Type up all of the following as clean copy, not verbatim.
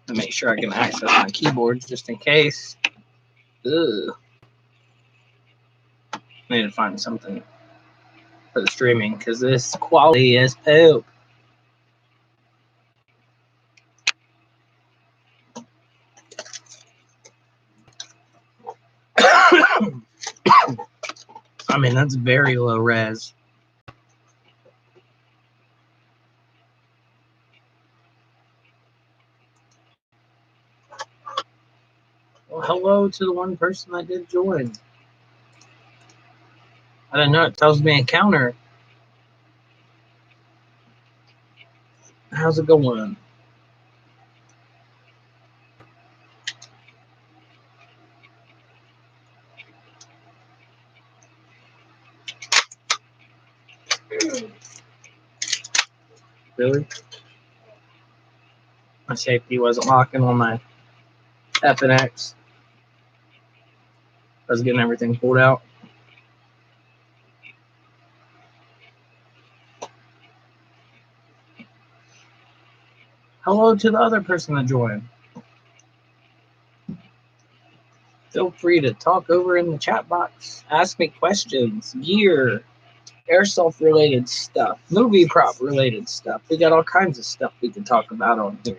to make sure I can access my keyboard just in case. Ugh. Need to find something for the streaming because this quality is poop. I mean, that's very low res. Well, hello to the one person that did join. I don't know. It tells me encounter. How's it going? Really? My safety wasn't locking on my F and X. I was getting everything pulled out. Hello to the other person that joined. Feel free to talk over in the chat box. Ask me questions, gear, airsoft related stuff, movie prop related stuff. We got all kinds of stuff we can talk about on here.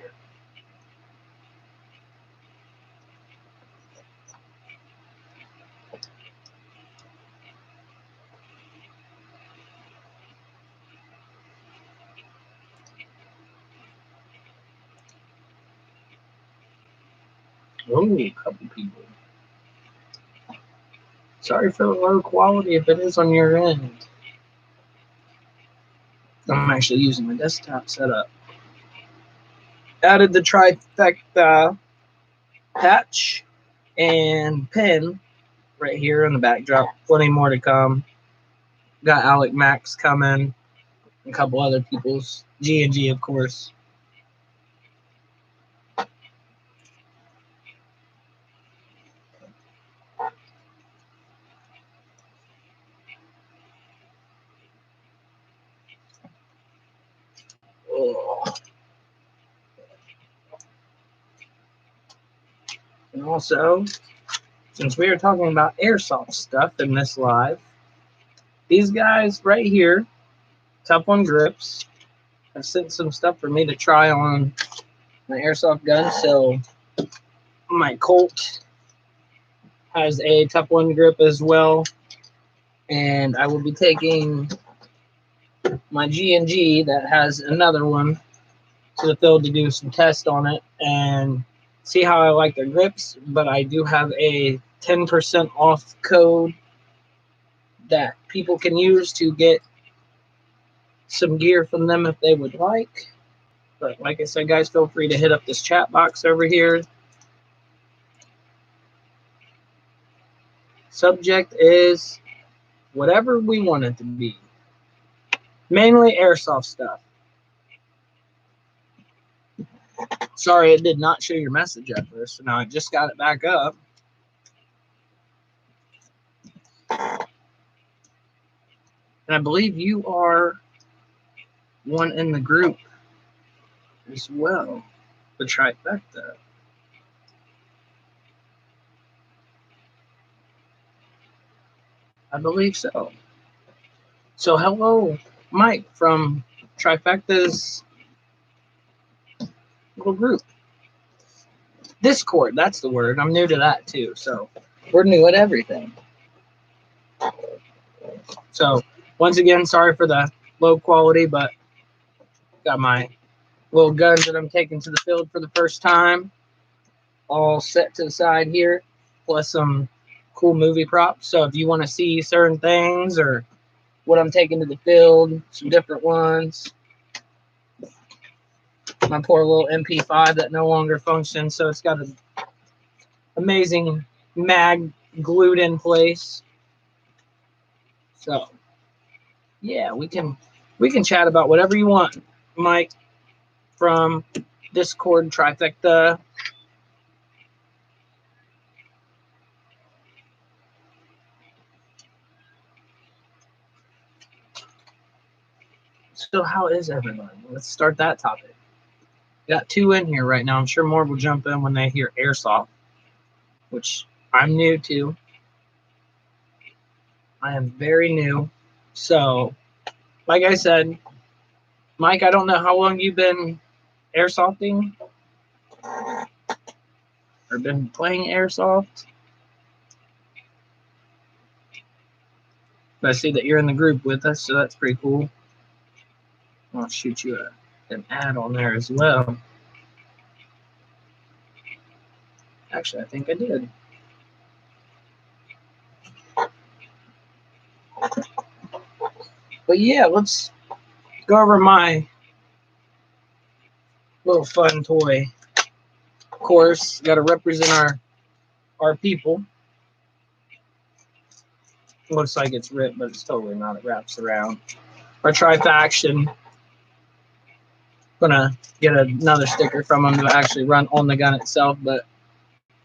Only a couple people. Sorry for the low quality if it is on your end. I'm actually using the desktop setup. Added the trifecta patch and pin right here in the backdrop. Plenty more to come. Got Alec Max coming. A couple other people's. G&G, of course. Oh. And also, since we are talking about airsoft stuff in this live, these guys right here, Top One Grips, have sent some stuff for me to try on my airsoft gun. So my Colt has a Top One grip as well, and I will be taking my G&G that has another one to the field to do some tests on it and see how I like their grips. But I do have a 10% off code that people can use to get some gear from them if they would like. But like I said, guys, feel free to hit up this chat box over here. Subject is whatever we want it to be. Mainly airsoft stuff. Sorry, it did not show your message at first. So now I just got it back up. And I believe you are one in the group as well. The trifecta. I believe so. So hello, Mike from Trifecta's little group. Discord, that's the word. I'm new to that too. So we're new at everything. So once again, sorry for the low quality, but got my little guns that I'm taking to the field for the first time all set to the side here, plus some cool movie props. So if you want to see certain things or what I'm taking to the field, some different ones. My poor little MP5 that no longer functions, so it's got an amazing mag glued in place. So yeah, we can chat about whatever you want, Mike from Discord Trifecta. So how is everyone? Let's start that topic. Got 2 in here right now. I'm sure more will jump in when they hear Airsoft, which I'm new to. I am very new. So, like I said, Mike, I don't know how long you've been airsofting or been playing Airsoft. But I see that you're in the group with us, so that's pretty cool. I'll shoot you an ad on there as well. Actually, I think I did. But yeah, let's go over my little fun toy. Of course, got to represent our people. Looks like it's ripped, but it's totally not. It wraps around. Our Trifaction. Gonna get another sticker from them to actually run on the gun itself. But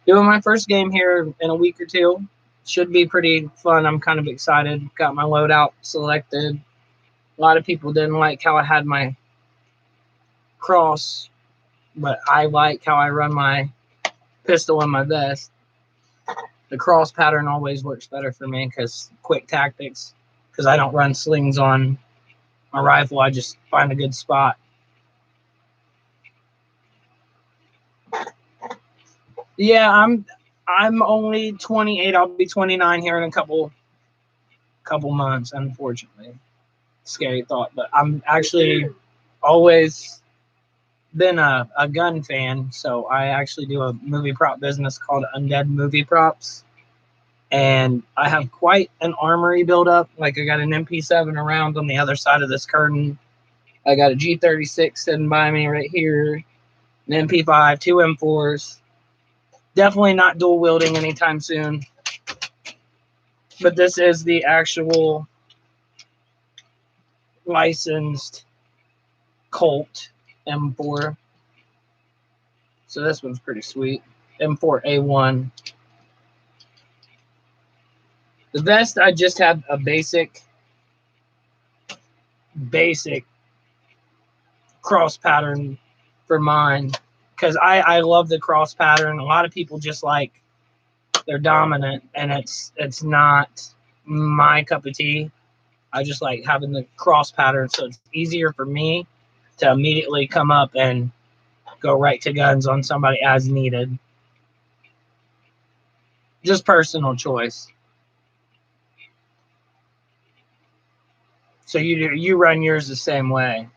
doing my first game here in a week or two. Should be pretty fun. I'm kind of excited. Got my loadout selected. A lot of people didn't like how I had my cross, but I like how I run my pistol in my vest. The cross pattern always works better for me because quick tactics, because I don't run slings on my rifle. I just find a good spot. Yeah, I'm only 28. I'll be 29 here in a couple months, unfortunately. Scary thought, but I'm actually always been a gun fan, so I actually do a movie prop business called Undead Movie Props, and I have quite an armory built up. Like, I got an MP7 around on the other side of this curtain. I got a G36 sitting by me right here, an MP5, 2 M4s. Definitely not dual wielding anytime soon, but this is the actual licensed Colt M4. So this one's pretty sweet. M4A1. The vest, I just have a basic cross pattern for mine because I love the cross pattern. A lot of people just like they're dominant, and it's not my cup of tea. I just like having the cross pattern, so it's easier for me to immediately come up and go right to guns on somebody as needed. Just personal choice. So you run yours the same way.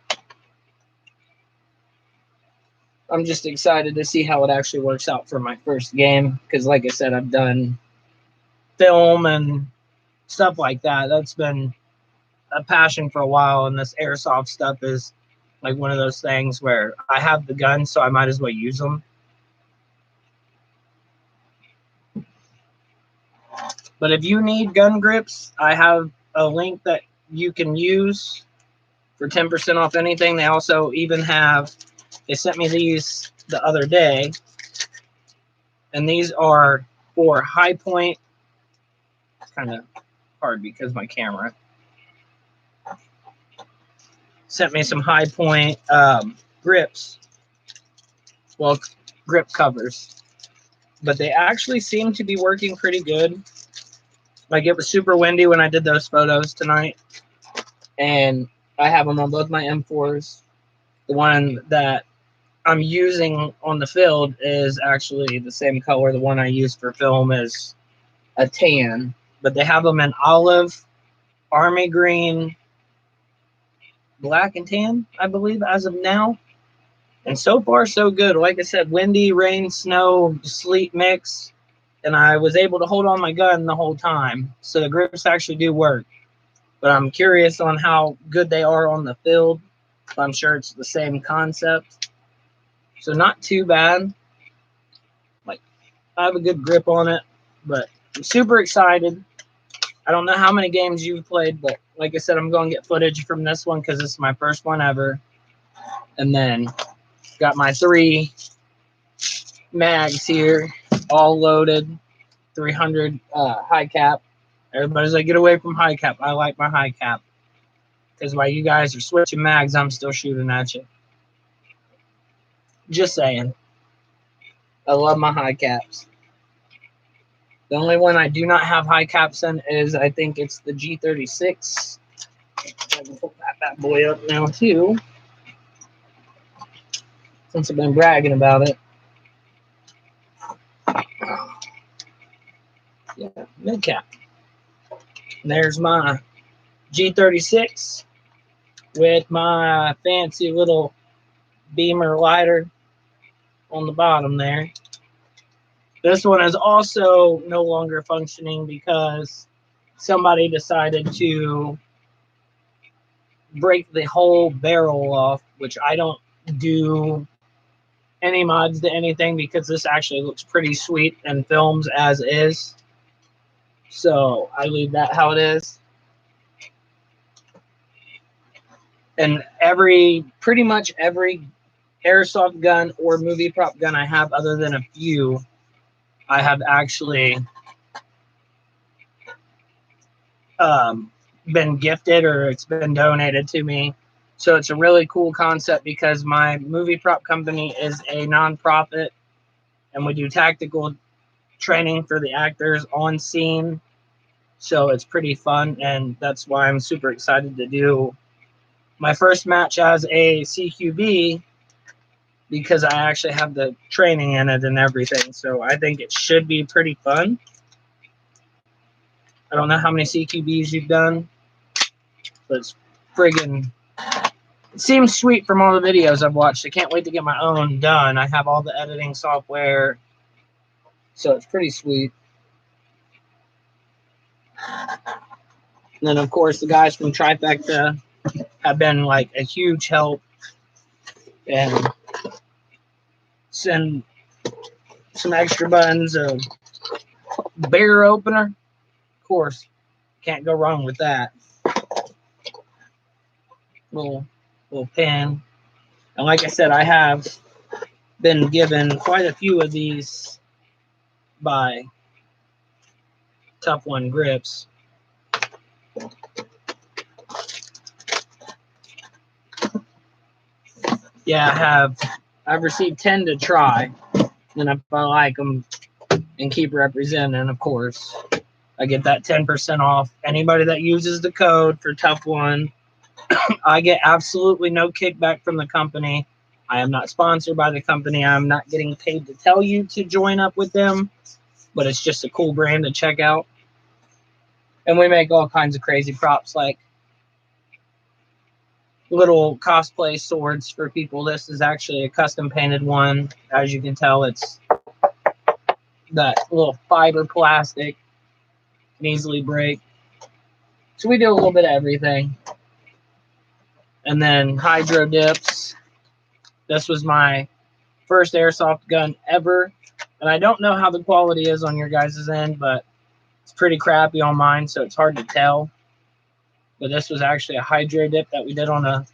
I'm just excited to see how it actually works out for my first game because, like I said, I've done film and stuff like that. That's been a passion for a while, and this airsoft stuff is like one of those things where I have the gun, so I might as well use them. But if you need gun grips, I have a link that you can use for 10% off anything. They also even have, they sent me these the other day, and these are for high point. It's kind of hard because my camera. Sent me some high point grips, well, grip covers, but they actually seem to be working pretty good. Like, it was super windy when I did those photos tonight, and I have them on both my M4s. The one that I'm using on the field is actually the same color. The one I use for film is a tan, but they have them in olive, army green, black, and tan, I believe, as of now. And so far, so good. Like I said, windy, rain, snow, sleet mix, and I was able to hold on my gun the whole time. So the grips actually do work. But I'm curious on how good they are on the field. I'm sure it's the same concept. So not too bad. Like, I have a good grip on it, but I'm super excited. I don't know how many games you've played, but like I said, I'm going to get footage from this one because this is my first one ever. And then got my 3 mags here, all loaded, 300 high cap. Everybody's like, get away from high cap. I like my high cap because while you guys are switching mags, I'm still shooting at you. Just saying. I love my high caps. The only one I do not have high caps in is, I think it's the G36. I can pull that bad boy up now too, since I've been bragging about it. Yeah, mid cap. And there's my G36 with my fancy little beamer lighter on the bottom there. This one is also no longer functioning because somebody decided to break the whole barrel off, which I don't do any mods to anything because this actually looks pretty sweet and films as is. So I leave that how it is. And pretty much every airsoft gun or movie prop gun I have, other than a few, I have actually been gifted or it's been donated to me. So it's a really cool concept because my movie prop company is a nonprofit and we do tactical training for the actors on scene. So it's pretty fun, and that's why I'm super excited to do my first match as a CQB, because I actually have the training in it and everything. So I think it should be pretty fun. I don't know how many CQBs you've done, but it's friggin', it seems sweet from all the videos I've watched. I can't wait to get my own done. I have all the editing software, so it's pretty sweet. And then, of course, the guys from Trifecta have been like a huge help and send some extra buttons, a beer opener. Of course, can't go wrong with that. Little pen. And like I said, I have been given quite a few of these by Tough One Grips. Yeah, I've received 10 to try, and if I like them and keep representing, of course, I get that 10% off. Anybody that uses the code for Tough One, I get absolutely no kickback from the company. I am not sponsored by the company. I'm not getting paid to tell you to join up with them, but it's just a cool brand to check out. And we make all kinds of crazy props, like little cosplay swords for people. This is actually a custom painted one. As you can tell, it's that little fiber plastic, can easily break. So we do a little bit of everything. And then hydro dips. This was my first airsoft gun ever, and I don't know how the quality is on your guys' end, but it's pretty crappy on mine, so it's hard to tell. But this was actually a hydro dip that we did on a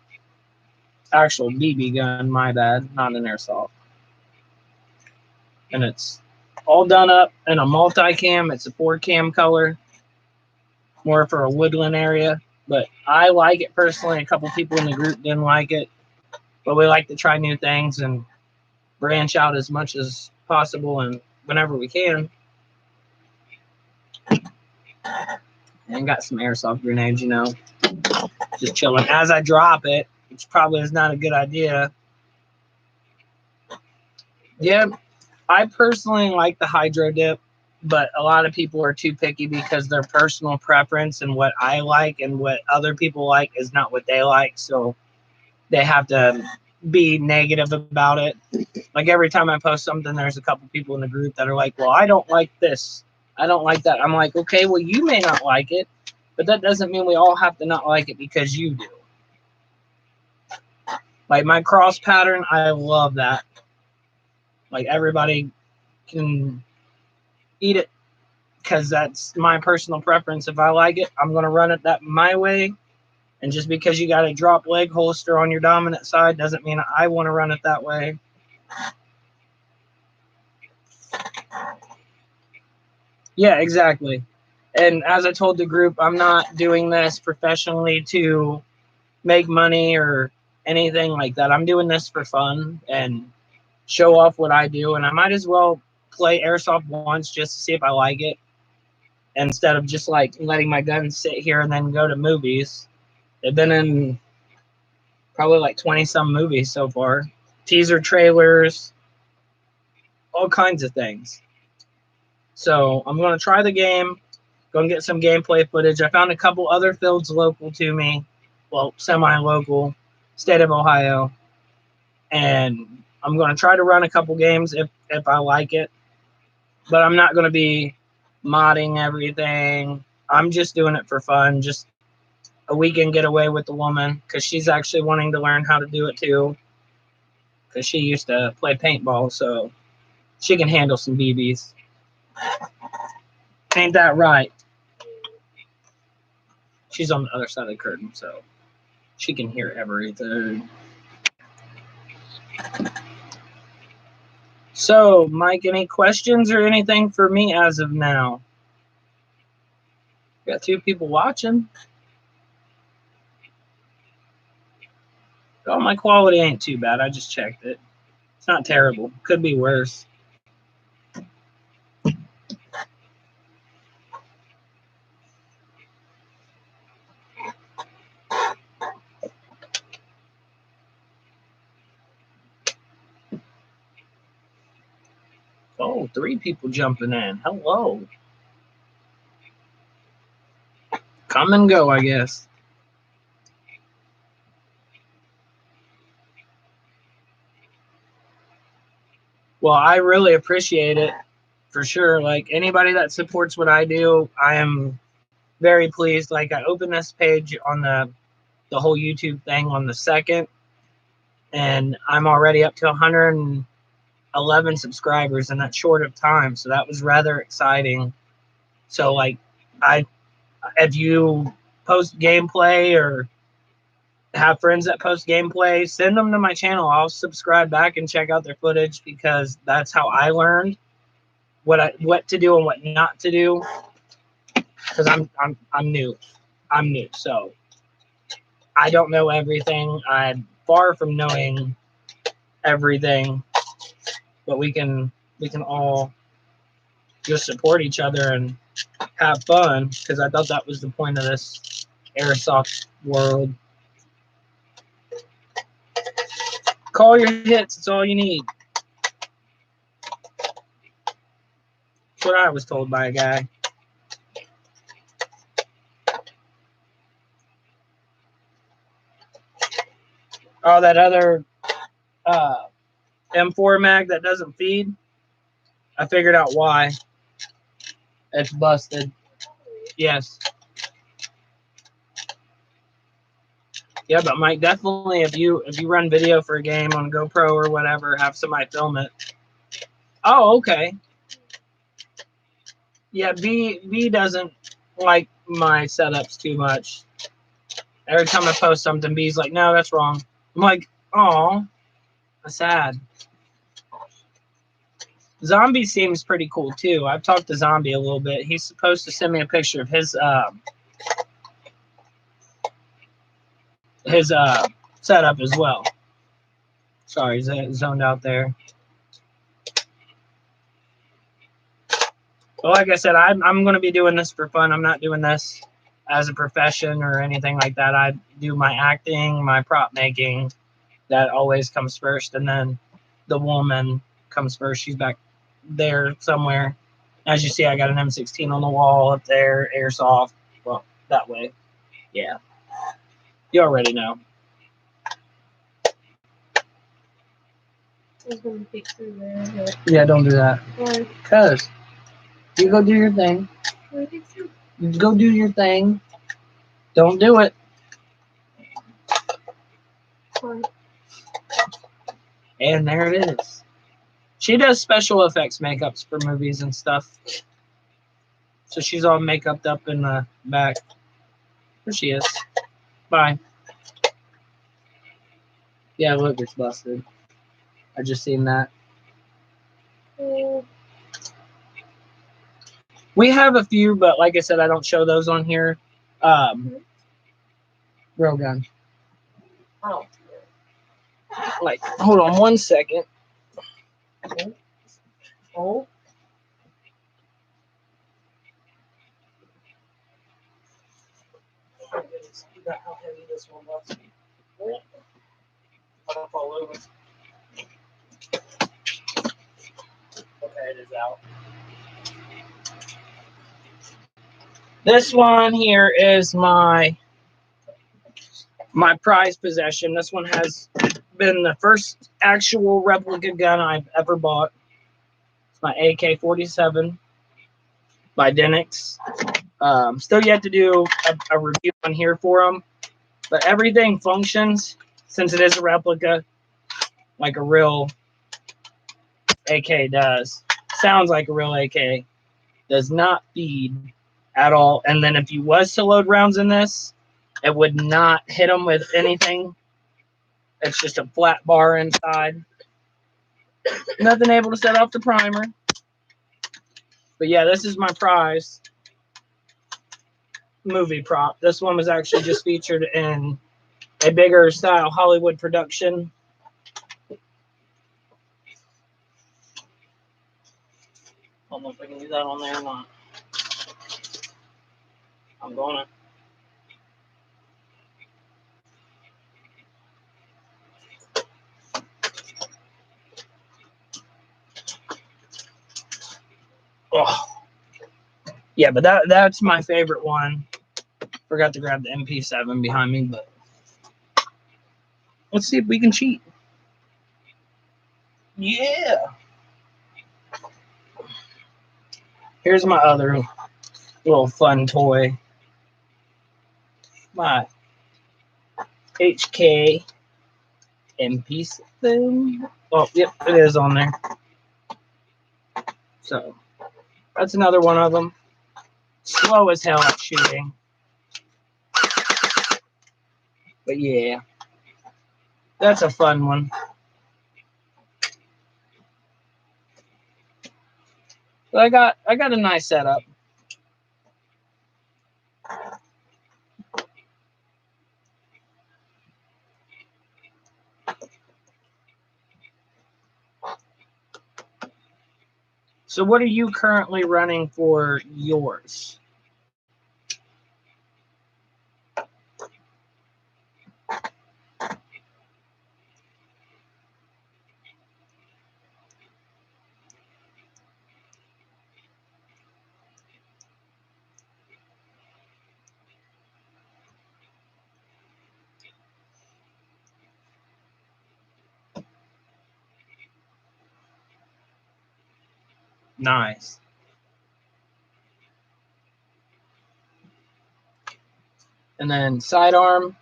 actual BB gun, my bad, not an airsoft. And it's all done up in a multi-cam. It's a 4-cam color, more for a woodland area. But I like it personally. A couple people in the group didn't like it. But we like to try new things and branch out as much as possible and whenever we can. And got some airsoft grenades, you know, just chilling. As I drop it, which probably is not a good idea. Yeah, I personally like the hydro dip, but a lot of people are too picky because their personal preference and what I like and what other people like is not what they like. So they have to be negative about it. Like every time I post something, there's a couple people in the group that are like, well, I don't like this. I don't like that. I'm like, okay, well, you may not like it, but that doesn't mean we all have to not like it because you do. Like my cross pattern, I love that. Like everybody can eat it because that's my personal preference. If I like it, I'm going to run it that my way. And just because you got a drop leg holster on your dominant side doesn't mean I want to run it that way. Yeah, exactly. And as I told the group, I'm not doing this professionally to make money or anything like that. I'm doing this for fun. And show off what I do, and I might as well play Airsoft once just to see if I like it, instead of just like letting my gun sit here and then go to movies. They've been in probably like 20 some movies so far, teaser trailers, all kinds of things. So I'm going to try the game, go and get some gameplay footage. I found a couple other fields local to me, well, semi-local, state of Ohio, and I'm going to try to run a couple games if I like it, but I'm not going to be modding everything. I'm just doing it for fun, just a weekend getaway with the woman, because she's actually wanting to learn how to do it too, because she used to play paintball, so she can handle some BBs. Ain't that right? She's on the other side of the curtain, so she can hear everything. So, Mike, any questions or anything for me as of now? Got 2 people watching. Oh, my quality ain't too bad. I just checked it. It's not terrible. Could be worse. Oh, 3 people jumping in. Hello. Come and go, I guess. Well, I really appreciate it, for sure. Like, anybody that supports what I do, I am very pleased. Like, I opened this page on the whole YouTube thing on the 2nd, and I'm already up to 111 subscribers in that short of time, so that was rather exciting. So, like, if you post gameplay or have friends that post gameplay, send them to my channel. I'll subscribe back and check out their footage, because that's how I learned what to do and what not to do. Because I'm new. I'm new, so I don't know everything. I'm far from knowing everything, but we can all just support each other and have fun, because I thought that was the point of this Airsoft world. Call your hits. It's all you need. That's what I was told by a guy. Oh, that other M4 mag that doesn't feed. I figured out why. It's busted. Yes. Yeah, but Mike, definitely if you run video for a game on GoPro or whatever, have somebody film it. Oh, okay. Yeah, B doesn't like my setups too much. Every time I post something, B's like, no, that's wrong. I'm like, oh, that's sad. Zombie seems pretty cool too. I've talked to Zombie a little bit. He's supposed to send me a picture of his setup as well. Sorry, zoned out there. But like I said, I'm going to be doing this for fun. I'm not doing this as a profession or anything like that. I do my acting, my prop making. That always comes first, and then the woman comes first. She's back there somewhere. As you see, I got an M16 on the wall up there, Airsoft. Well, that way. Yeah. You already know. I was going to peek through there. But... Yeah, don't do that. Why? Because you go do your thing. Why peek through? You go do your thing. Don't do it. Why? And there it is. She does special effects makeups for movies and stuff. So she's all makeuped up in the back. There she is. Bye. Yeah, look, it's busted. I just seen that. We have a few, but like I said, I don't show those on here. Railgun. Oh. Like, hold on 1 second. Oh. Oh, goodness. You got how heavy this one was. Oh. I'll fall over. Okay, it is out. This one here is my prized possession. This one has been the first actual replica gun I've ever bought. It's my AK-47 by Denix. Still yet to do a review on here for them, but everything functions since it is a replica like a real AK does. Sounds like a real AK. Does not feed at all. And then if you was to load rounds in this, it would not hit them with anything. It's just a flat bar inside. Nothing able to set off the primer. But yeah, this is my prize movie prop. This one was actually just featured in a bigger style Hollywood production. I don't know if I can do that on there or not. I'm gonna. Oh. Yeah, but that's my favorite one. Forgot to grab the MP7 behind me, but let's see if we can cheat. Yeah. Here's my other little fun toy. My HK MP7. Oh, yep, it is on there. So that's another one of them. Slow as hell at shooting. But yeah, that's a fun one. But I got a nice setup. So what are you currently running for yours? Nice. And then sidearm,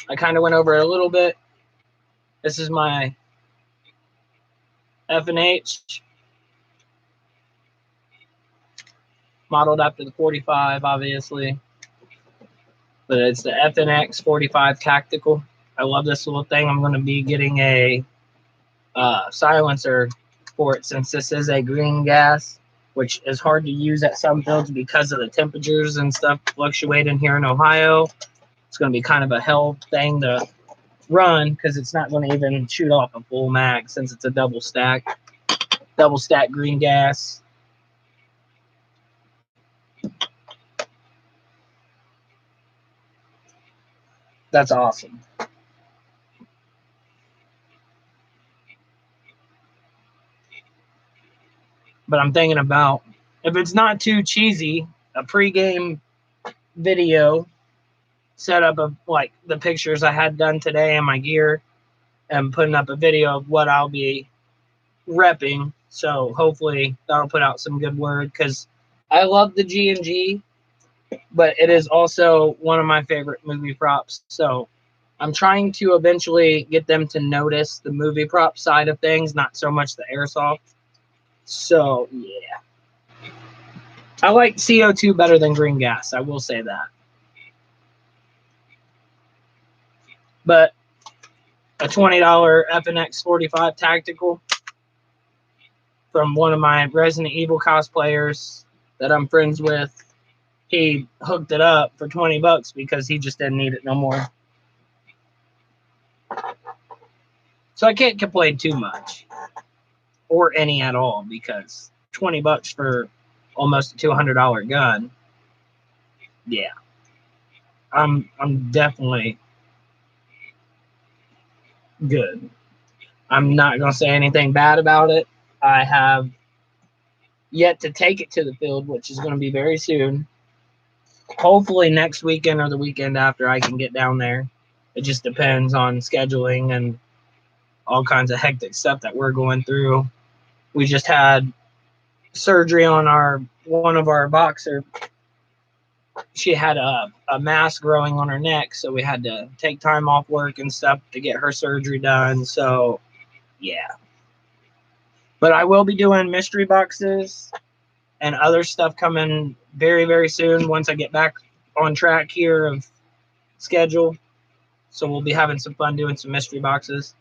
I kind of went over it a little bit. This is my F&H, modeled after the 45, obviously. But it's the FNX 45 Tactical. I love this little thing. I'm going to be getting a silencer for it since this is a green gas, which is hard to use at some builds because of the temperatures and stuff fluctuating here in Ohio. It's going to be kind of a hell thing to run because it's not going to even shoot off a full mag since it's a double stack green gas. That's awesome. But I'm thinking about, if it's not too cheesy, a pregame video setup of like the pictures I had done today and my gear, and putting up a video of what I'll be repping. So hopefully that'll put out some good word because I love the G&G, but it is also one of my favorite movie props. So I'm trying to eventually get them to notice the movie prop side of things, not so much the airsoft. So yeah, I like CO2 better than green gas. I will say that. But a $20 FNX 45 Tactical from one of my Resident Evil cosplayers that I'm friends with. He hooked it up for $20 because he just didn't need it no more. So I can't complain too much. or any at all, because $20 for almost a $200 gun. Yeah, I'm definitely good. I'm not gonna say anything bad about it. I have yet to take it to the field, which is going to be very soon. Hopefully next weekend or the weekend after I can get down there. It just depends on scheduling and all kinds of hectic stuff that we're going through. We just had surgery on one of our boxer. She had a mass growing on her neck, so we had to take time off work and stuff to get her surgery done. So yeah. But I will be doing mystery boxes and other stuff coming very, very soon once I get back on track here of schedule. So we'll be having some fun doing some mystery boxes.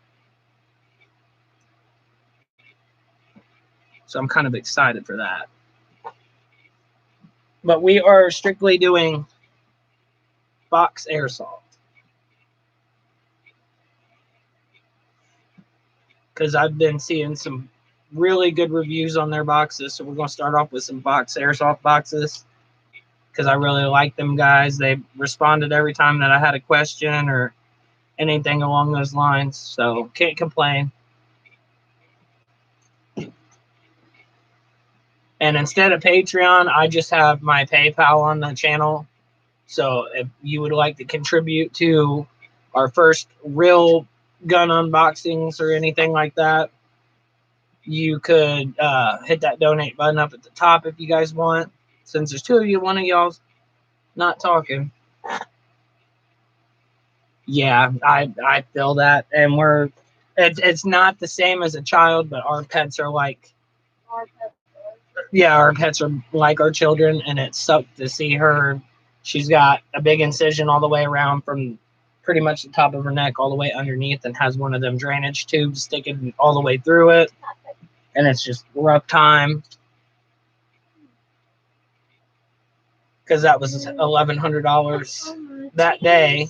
So I'm kind of excited for that. But we are strictly doing box airsoft. Because I've been seeing some really good reviews on their boxes. So we're going to start off with some box airsoft boxes. Because I really like them guys. They responded every time that I had a question or anything along those lines. So can't complain. And instead of Patreon, I just have my PayPal on the channel. So if you would like to contribute to our first real gun unboxings or anything like that, you could hit that donate button up at the top if you guys want. Since there's two of you, one of y'all's not talking. Yeah, I feel that. And it's not the same as a child, but our pets are like, yeah, our pets are like our children, and it sucked to see her. She's got a big incision all the way around from pretty much the top of her neck all the way underneath, and has one of them drainage tubes sticking all the way through it. And it's just rough time. Because that was $1,100 that day.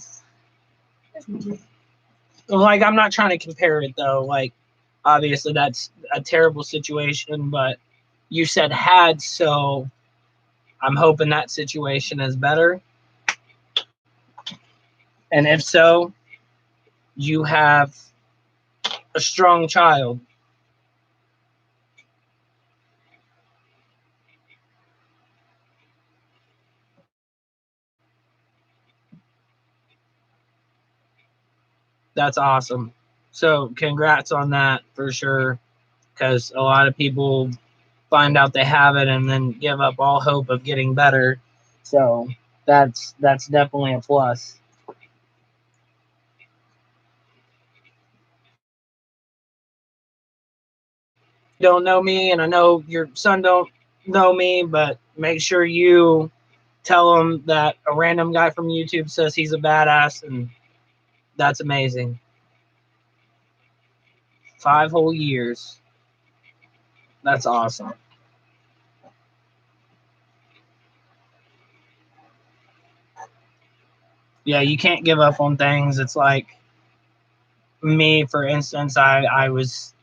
Like, I'm not trying to compare it, though. Like, obviously, that's a terrible situation, but you said had, so I'm hoping that situation is better. And if so, you have a strong child. That's awesome. So congrats on that for sure, because a lot of people find out they have it and then give up all hope of getting better. So that's definitely a plus. Don't know me, and I know your son don't know me, but make sure you tell him that a random guy from YouTube says he's a badass, and that's amazing. 5 whole years. That's awesome. Yeah, you can't give up on things. It's like me, for instance, I was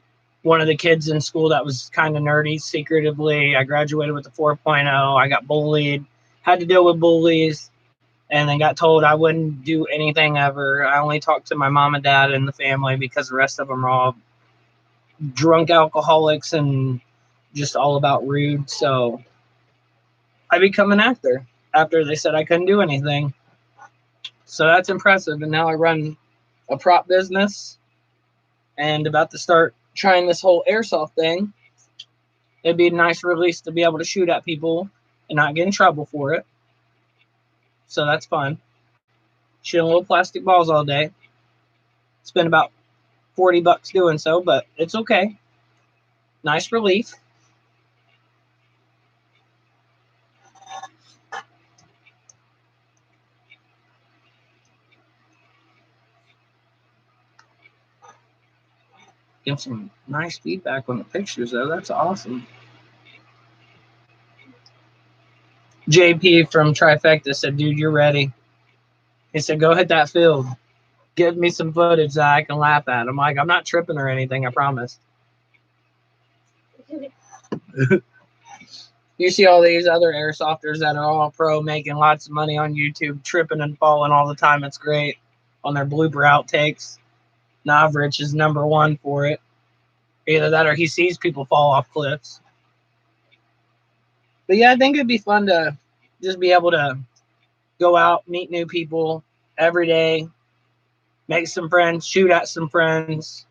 one of the kids in school that was kind of nerdy secretively. I graduated with a 4.0. I got bullied, had to deal with bullies, and then got told I wouldn't do anything ever. I only talked to my mom and dad and the family because the rest of them are all drunk alcoholics and just all about rude. So I become an actor after they said I couldn't do anything. So that's impressive. And now I run a prop business and about to start trying this whole airsoft thing. It'd be a nice release to be able to shoot at people and not get in trouble for it. So that's fun. Shooting little plastic balls all day. Spend about $40 doing so, but it's okay. Nice relief. Give some nice feedback on the pictures, though. That's awesome. JP from Trifecta said, dude, you're ready. He said, go hit that field. Give me some footage that I can laugh at. I'm like, I'm not tripping or anything, I promise. You see all these other airsofters that are all pro, making lots of money on YouTube, tripping and falling all the time. It's great on their blooper outtakes. Navrich is #1 for it. Either that or he sees people fall off cliffs. But yeah, I think it'd be fun to just be able to go out, meet new people every day, make some friends, shoot at some friends,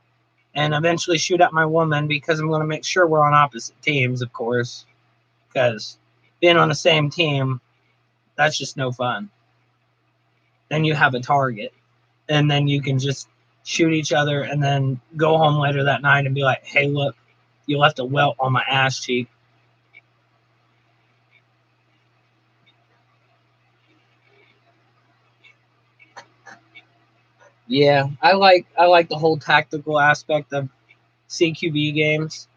and eventually shoot at my woman, because I'm going to make sure we're on opposite teams, of course, because being on the same team, that's just no fun. Then you have a target, and then you can just shoot each other and then go home later that night and be like, hey, look, you left a welt on my ass cheek. Yeah, I like the whole tactical aspect of CQB games.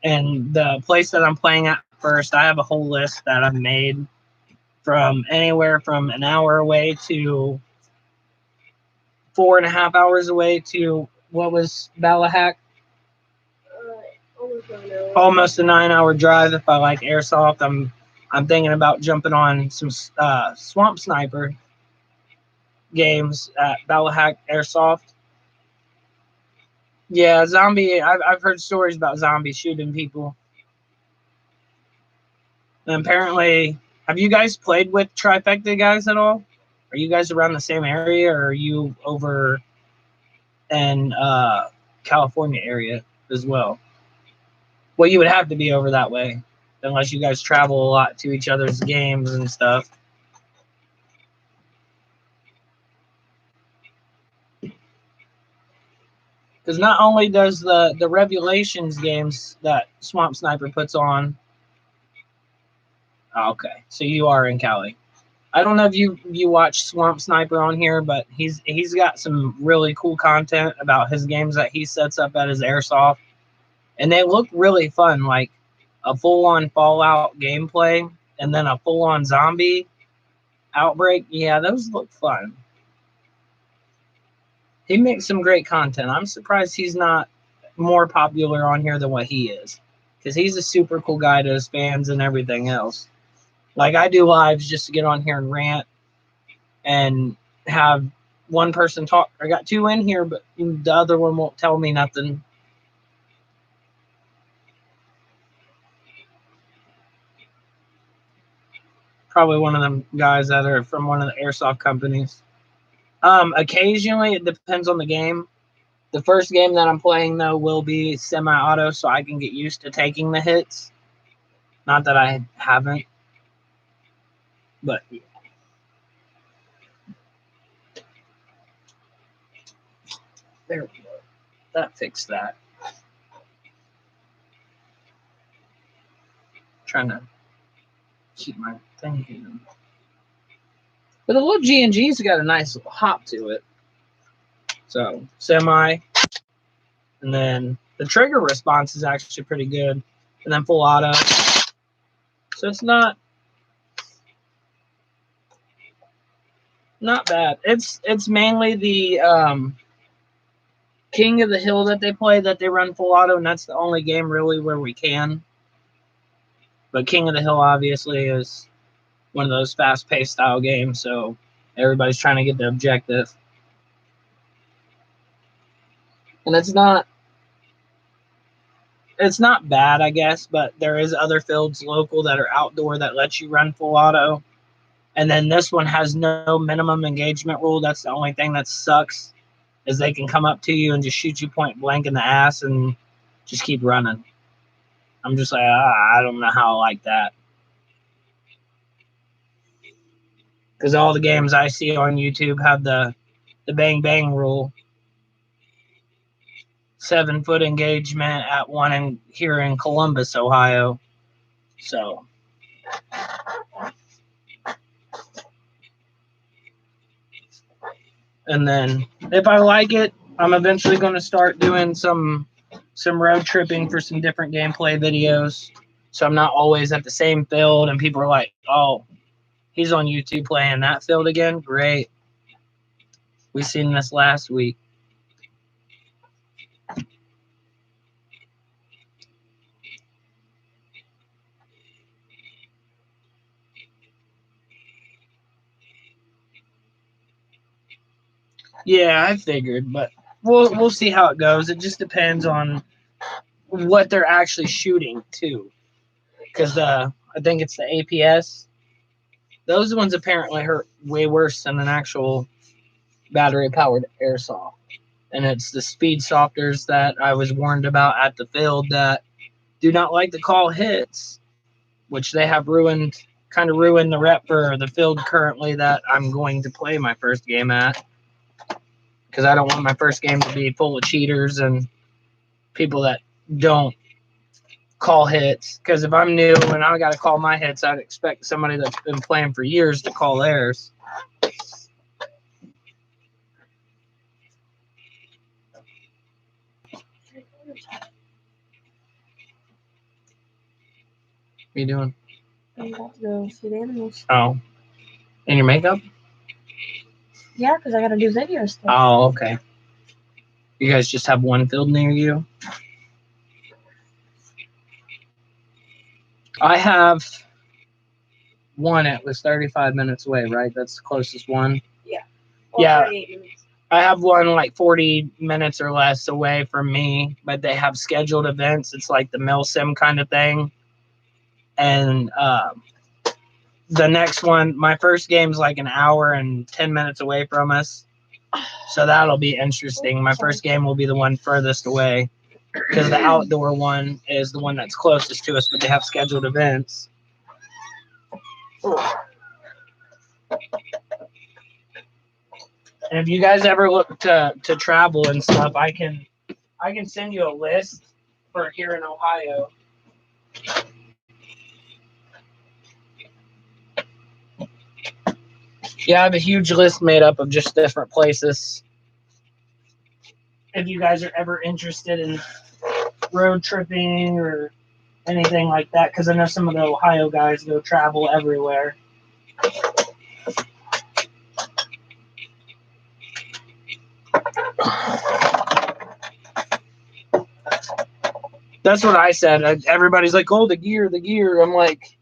And the place that I'm playing at first, I have a whole list that I've made from anywhere from an hour away to 4.5 hours away to what was Ballahack? Almost a 9-hour drive. If I like airsoft, I'm thinking about jumping on some Swamp Sniper games at Ballahack Airsoft. Yeah, zombie. I've heard stories about zombies shooting people. And apparently, have you guys played with Trifecta guys at all? Are you guys around the same area, or are you over in California area as well? Well, you would have to be over that way, unless you guys travel a lot to each other's games and stuff. Because not only does the Revelations games that Swamp Sniper puts on. Oh, okay, so you are in Cali. I don't know if you watch Swamp Sniper on here, but he's got some really cool content about his games that he sets up at his airsoft, and they look really fun, like a full-on Fallout gameplay and then a full-on zombie outbreak. Yeah, those look fun. He makes some great content. I'm surprised he's not more popular on here than what he is, because he's a super cool guy to his fans and everything else. Like, I do lives just to get on here and rant and have one person talk. I got 2 in here, but the other one won't tell me nothing. Probably one of them guys that are from one of the airsoft companies. Occasionally, it depends on the game. The first game that I'm playing, though, will be semi-auto, so I can get used to taking the hits. Not that I haven't, but yeah. There we go. That fixed that. Trying to keep my thing here. But the little G&G's got a nice little hop to it. So, semi. And then the trigger response is actually pretty good. And then full auto. So it's not bad. It's mainly the King of the Hill that they play that they run full auto, and that's the only game really where we can. But King of the Hill obviously is one of those fast-paced style games, so everybody's trying to get the objective. And it's not bad, I guess, but there is other fields local that are outdoor that let you run full auto. And then this one has no minimum engagement rule. That's the only thing that sucks, is they can come up to you and just shoot you point blank in the ass and just keep running. I'm just like, I don't know how I like that. Because all the games I see on YouTube have the bang bang rule. 7-foot engagement at one here in Columbus, Ohio. So and then if I like it, I'm eventually going to start doing some road tripping for some different gameplay videos. So I'm not always at the same field and people are like, oh, he's on YouTube playing that field again. Great. We seen this last week. Yeah, I figured, but we'll see how it goes. It just depends on what they're actually shooting too, because I think it's the APS. Those ones apparently hurt way worse than an actual battery powered airsoft, and it's the speed softers that I was warned about at the field that do not like to call hits, which they have kind of ruined the rep for the field currently that I'm going to play my first game at, because I don't want my first game to be full of cheaters and people that don't call hits. Because if I'm new and I got to call my hits, I'd expect somebody that's been playing for years to call theirs. What are you doing? I'm about to go feed animals. Oh. In your makeup? Yeah, because I gotta do video stuff. Oh, okay. You guys just have one field near you? I have one. It was 35 minutes away, right? That's the closest one. Or Yeah. 38 minutes. I have one like 40 minutes or less away from me, but they have scheduled events. It's like the MilSim kind of thing. And the next one, my first game's like an hour and 10 minutes away from us. So that'll be interesting. My first game will be the one furthest away, because the outdoor one is the one that's closest to us, but they have scheduled events. And if you guys ever look to travel and stuff, I can send you a list for here in Ohio. Yeah, I have a huge list made up of just different places. If you guys are ever interested in road tripping or anything like that, because I know some of the Ohio guys go travel everywhere. That's what I said. Everybody's like, oh, the gear, the gear. I'm like,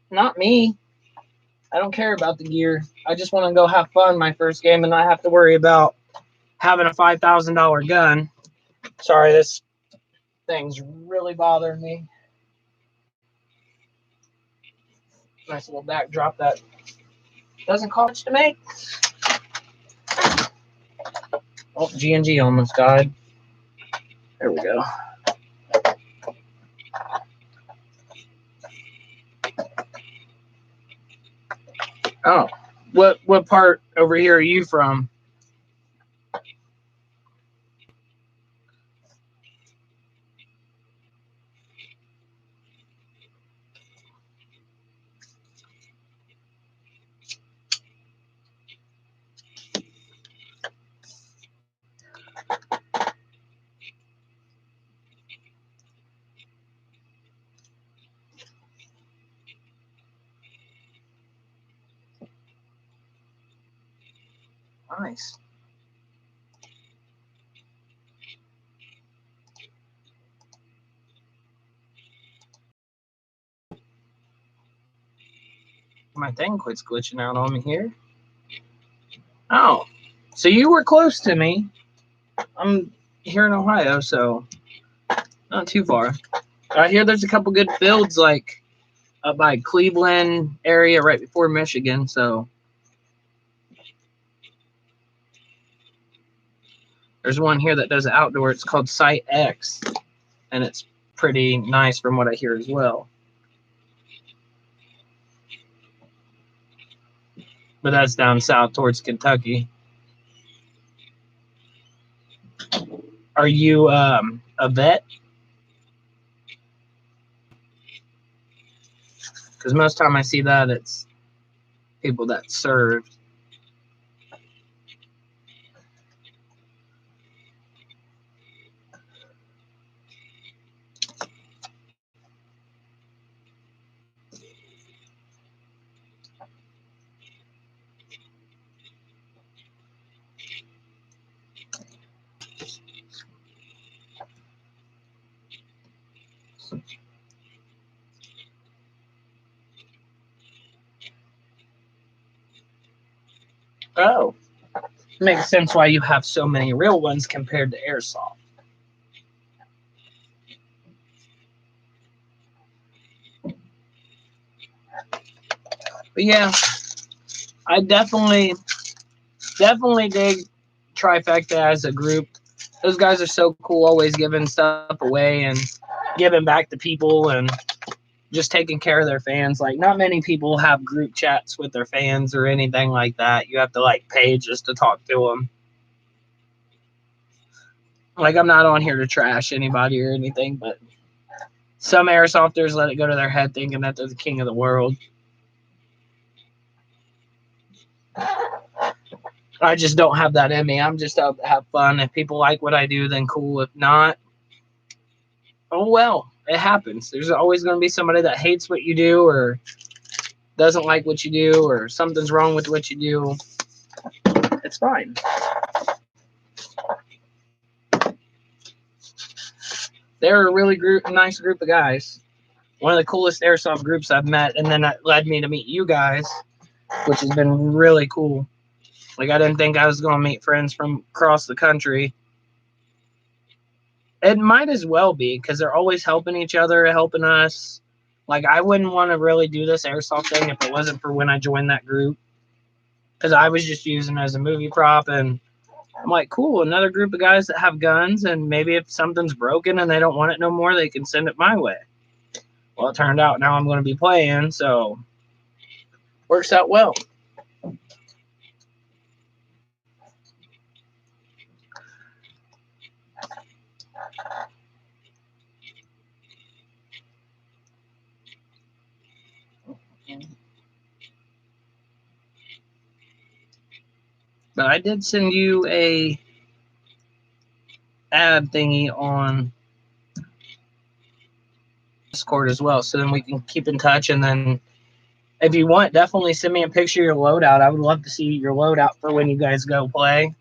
not me. I don't care about the gear. I just want to go have fun my first game and not have to worry about having a $5,000 gun. Sorry, this thing's really bothering me. Nice little backdrop that doesn't cost much to make. Oh, G&G almost died. There we go. Oh, what part over here are you from? Nice. My thing quits glitching out on me here. Oh, so you were close to me. I'm here in Ohio, so not too far. I hear there's a couple good fields like up by Cleveland area right before Michigan, so there's one here that does outdoor. It's called Site X, and it's pretty nice from what I hear as well. But that's down south towards Kentucky. Are you a vet? Because most time I see that, it's people that served. Oh, Makes sense why you have so many real ones compared to Airsoft. But yeah, I definitely dig Trifecta as a group. Those guys are so cool, always giving stuff away and giving back to people and just taking care of their fans. Like, not many people have group chats with their fans or anything like that. You have to like pay just to talk to them. Like, I'm not on here to trash anybody or anything, but some airsofters let it go to their head thinking that they're the king of the world. I just don't have that in me. I'm just out to have fun. If people like what I do, then cool. If not, oh well, it happens. There's always going to be somebody that hates what you do or doesn't like what you do or something's wrong with what you do. It's fine. They're a really nice group of guys. One of the coolest airsoft groups I've met, and then that led me to meet you guys, which has been really cool. Like, I didn't think I was going to meet friends from across the country. It might as well be, because they're always helping each other, helping us. Like, I wouldn't want to really do this airsoft thing if it wasn't for when I joined that group, because I was just using it as a movie prop, and I'm like, cool, another group of guys that have guns, and maybe if something's broken and they don't want it no more, they can send it my way. Well, it turned out now I'm going to be playing, so works out well. But I did send you a ad thingy on Discord as well, so then we can keep in touch. And then if you want, definitely send me a picture of your loadout. I would love to see your loadout for when you guys go play,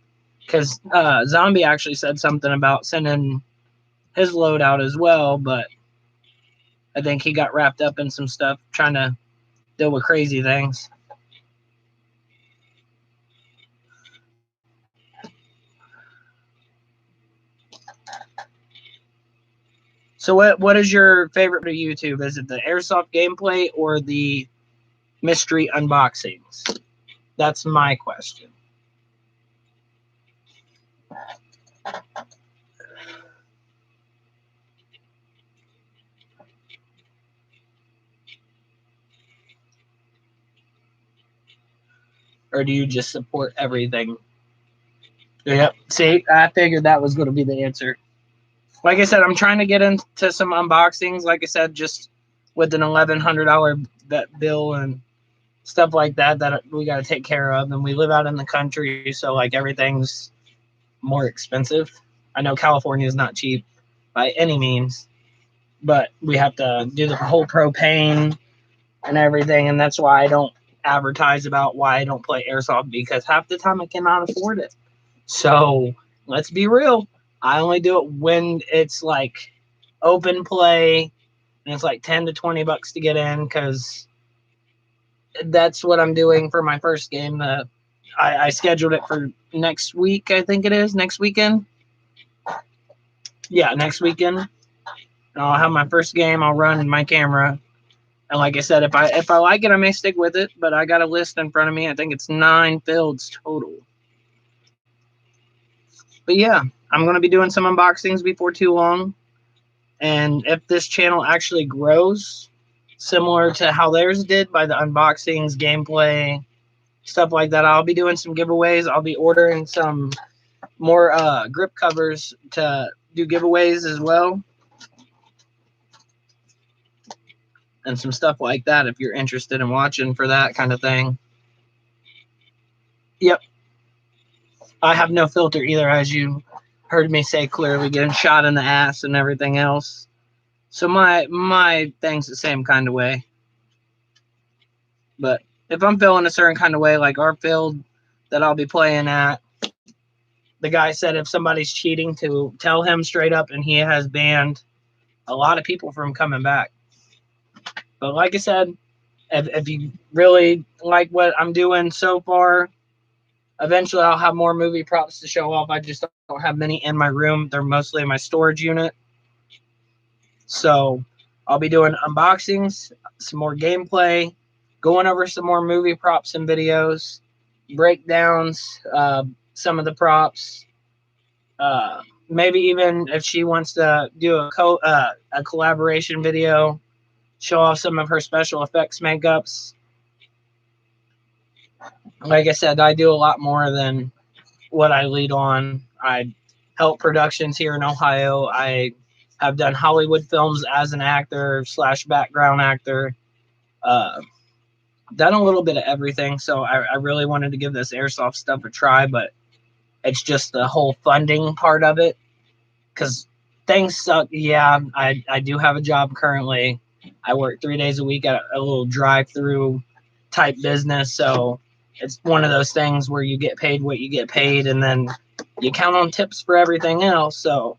because Zombie actually said something about sending his loadout as well, but I think he got wrapped up in some stuff trying to deal with crazy things. So what is your favorite of YouTube? Is it the airsoft gameplay or the mystery unboxings? That's my question. Or do you just support everything? Yep. See, I figured that was going to be the answer. Like I said, I'm trying to get into some unboxings. Like I said, just with an $1,100 bill and stuff like that we got to take care of. And we live out in the country, so like everything's more expensive. I know California is not cheap by any means, but we have to do the whole propane and everything, and that's why I don't advertise about why I don't play airsoft, because half the time I cannot afford it. So let's be real. I only do it when it's like open play and it's like 10 to 20 bucks to get in, because that's what I'm doing for my first game. I scheduled it for next week. I think it is next weekend. Yeah, next weekend. I'll have my first game. I'll run my camera. And like I said, if I like it, I may stick with it. But I got a list in front of me. I think it's 9 fields total. But yeah, I'm going to be doing some unboxings before too long. And if this channel actually grows, similar to how theirs did by the unboxings, gameplay, stuff like that, I'll be doing some giveaways. I'll be ordering some more grip covers to do giveaways as well. And some stuff like that if you're interested in watching for that kind of thing. Yep. I have no filter either, as you heard me say clearly, getting shot in the ass and everything else. So my thing's the same kind of way. But if I'm feeling a certain kind of way, like our field that I'll be playing at, the guy said if somebody's cheating, to tell him straight up, and he has banned a lot of people from coming back. But like I said, if you really like what I'm doing so far, Eventually, I'll have more movie props to show off. I just don't have many in my room. They're mostly in my storage unit. So I'll be doing unboxings, some more gameplay, going over some more movie props and videos, breakdowns, some of the props. Maybe even if she wants to do a collaboration video, show off some of her special effects makeups. Like I said, I do a lot more than what I lead on. I help productions here in Ohio. I have done Hollywood films as an actor / background actor. Done a little bit of everything. So I really wanted to give this airsoft stuff a try, but it's just the whole funding part of it. Because things suck. Yeah, I do have a job currently. I work 3 days a week at a little drive-through type business. So it's one of those things where you get paid what you get paid, and then you count on tips for everything else. So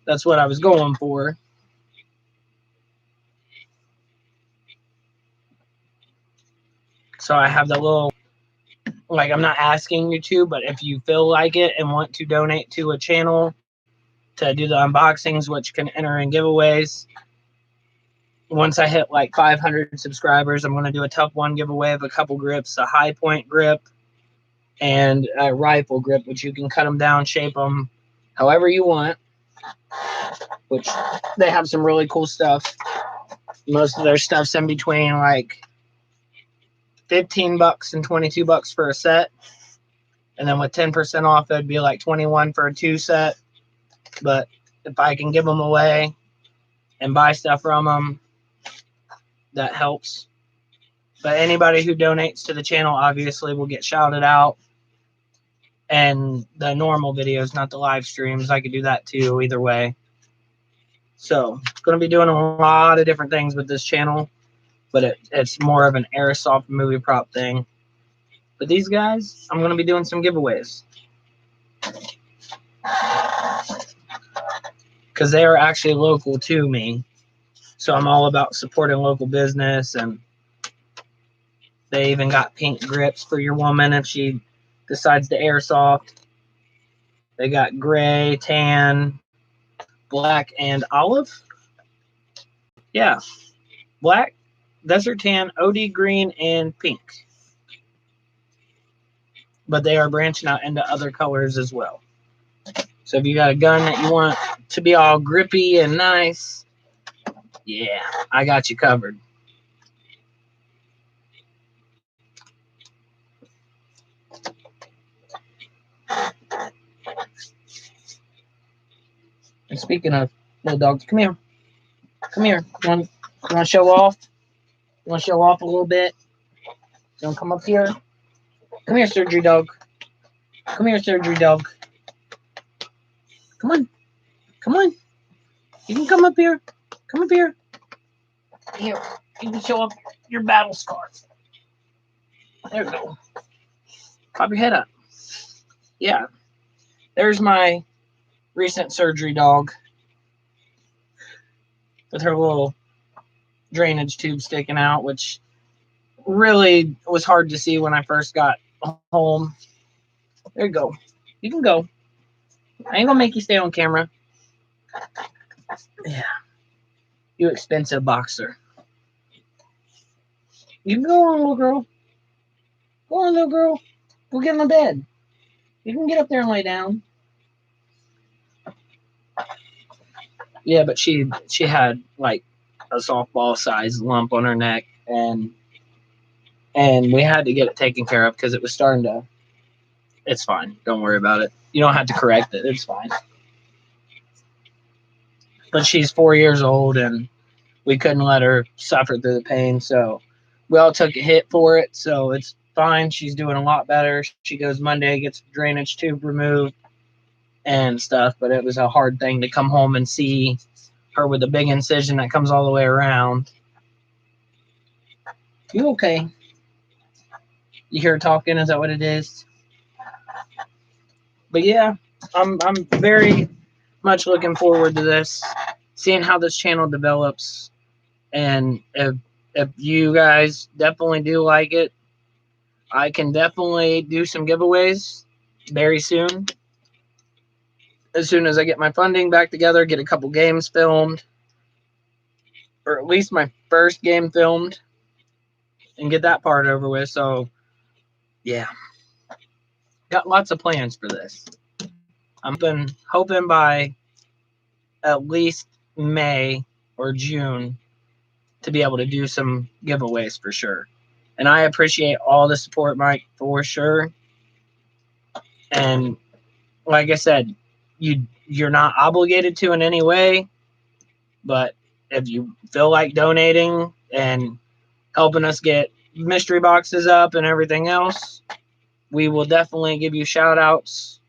that's what I was going for. So I have the little, like, I'm not asking you to, but if you feel like it and want to donate to a channel to do the unboxings, which can enter in giveaways. Once I hit like 500 subscribers, I'm going to do a Tough One giveaway of a couple grips, a high point grip, and a rifle grip, which you can cut them down, shape them however you want, which they have some really cool stuff. Most of their stuff's in between like $15 and $22 for a set. And then with 10% off, it'd be like $21 for a 2 set. But if I can give them away and buy stuff from them, that helps. But anybody who donates to the channel obviously will get shouted out. And the normal videos, not the live streams, I could do that too, either way. So, going to be doing a lot of different things with this channel, but it's more of an airsoft movie prop thing. But these guys, I'm going to be doing some giveaways. Because they are actually local to me. So I'm all about supporting local business, and they even got pink grips for your woman if she decides to airsoft. They got gray, tan, black, and olive. Yeah, black, desert tan, OD green, and pink. But they are branching out into other colors as well. So if you got a gun that you want to be all grippy and nice, yeah, I got you covered. And speaking of little dogs, come here. Come here. You want to show off? You want to show off a little bit? You want to come up here? Come here, surgery dog. Come here, surgery dog. Come on. Come on. You can come up here. Come up here. Here. You can show off your battle scars. There we go. Pop your head up. Yeah. There's my recent surgery dog with her little drainage tube sticking out, which really was hard to see when I first got home. There you go. You can go. I ain't gonna make you stay on camera. Yeah. You expensive boxer. You can go on, little girl. Go on, little girl. Go get in the bed. You can get up there and lay down. Yeah, but she had like a softball sized lump on her neck, and we had to get it taken care of because it was starting to. It's fine. Don't worry about it. You don't have to correct it. It's fine. But she's 4 years old, and we couldn't let her suffer through the pain, so we all took a hit for it. So it's fine. She's doing a lot better. She goes Monday, gets the drainage tube removed and stuff, but it was a hard thing to come home and see her with a big incision that comes all the way around. You okay? You hear her talking? Is that what it is? But yeah, I'm very much looking forward to this, seeing how this channel develops, and if you guys definitely do like it, I can definitely do some giveaways. very soon. As soon as I get my funding back together, get a couple games filmed, or at least my first game filmed, and get that part over with. So, yeah, got lots of plans for this. I'm hoping by at least May or June to be able to do some giveaways for sure. And I appreciate all the support, Mike, for sure. And like I said, you're not obligated to in any way, but if you feel like donating and helping us get mystery boxes up and everything else, we will definitely give you shout outs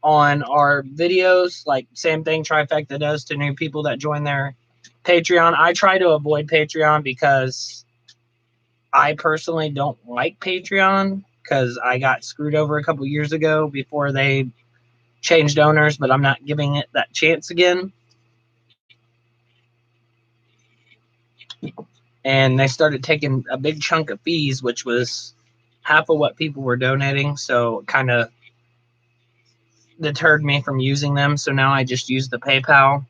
on our videos. Like same thing Trifecta does to new people that join their Patreon. I try to avoid Patreon because I personally don't like Patreon because I got screwed over a couple years ago before they changed owners, but I'm not giving it that chance again. And they started taking a big chunk of fees, which was half of what people were donating. So it kind of deterred me from using them. So now I just use the PayPal,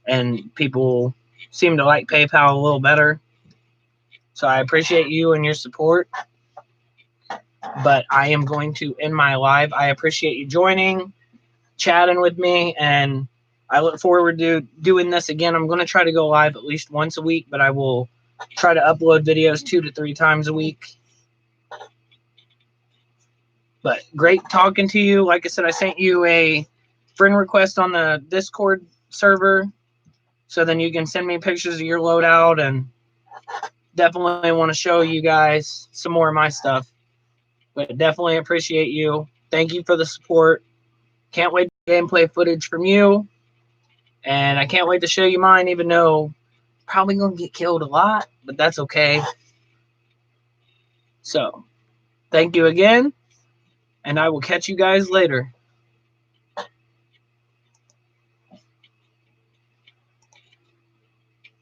and people seem to like PayPal a little better. So I appreciate you and your support. But I am going to end my live. I appreciate you joining, chatting with me, and I look forward to doing this again. I'm going to try to go live at least once a week, but I will try to upload videos 2 to 3 times a week. But great talking to you. Like I said, I sent you a friend request on the Discord server, so then you can send me pictures of your loadout, and definitely want to show you guys some more of my stuff. But definitely appreciate you. Thank you for the support. Can't wait for gameplay footage from you. And I can't wait to show you mine, even though I'm probably going to get killed a lot, but that's okay. So, thank you again, and I will catch you guys later.